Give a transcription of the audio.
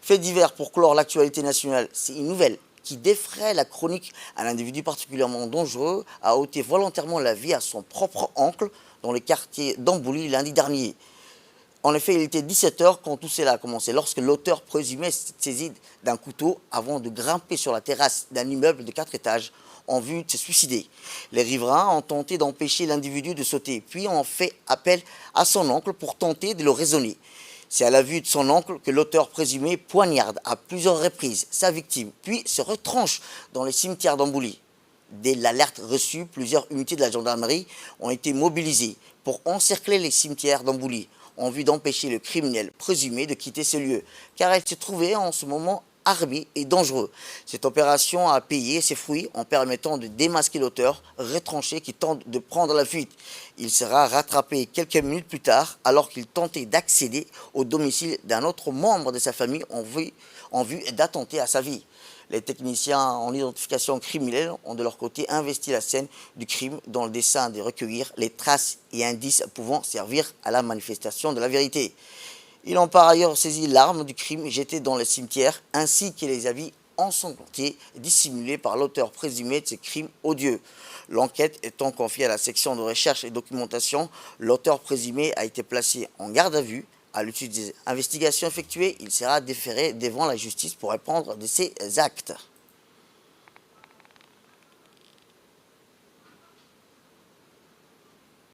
Fait divers pour clore l'actualité nationale, c'est une nouvelle qui défraie la chronique. Un individu particulièrement dangereux a ôté volontairement la vie à son propre oncle dans le quartier d'Ambouli lundi dernier. En effet, il était 17 h quand tout cela a commencé, lorsque l'auteur présumé s'est saisi d'un couteau avant de grimper sur la terrasse d'un immeuble de 4 étages en vue de se suicider. Les riverains ont tenté d'empêcher l'individu de sauter, puis ont fait appel à son oncle pour tenter de le raisonner. C'est à la vue de son oncle que l'auteur présumé poignarde à plusieurs reprises sa victime, puis se retranche dans le cimetière d'Ambouli. Dès l'alerte reçue, plusieurs unités de la gendarmerie ont été mobilisées pour encercler les cimetières d'Ambouli en vue d'empêcher le criminel présumé de quitter ce lieu, car il se trouvait en ce moment armé et dangereux. Cette opération a payé ses fruits en permettant de démasquer l'auteur retranché qui tente de prendre la fuite. Il sera rattrapé quelques minutes plus tard alors qu'il tentait d'accéder au domicile d'un autre membre de sa famille en vue d'attenter à sa vie. Les techniciens en identification criminelle ont de leur côté investi la scène du crime dans le dessein de recueillir les traces et indices pouvant servir à la manifestation de la vérité. Ils ont par ailleurs saisi l'arme du crime jetée dans le cimetière ainsi que les habits ensanglantés dissimulés par l'auteur présumé de ce crime odieux. L'enquête étant confiée à la section de recherche et documentation, l'auteur présumé a été placé en garde à vue. À l'issue des investigations effectuées, il sera déféré devant la justice pour répondre de ses actes.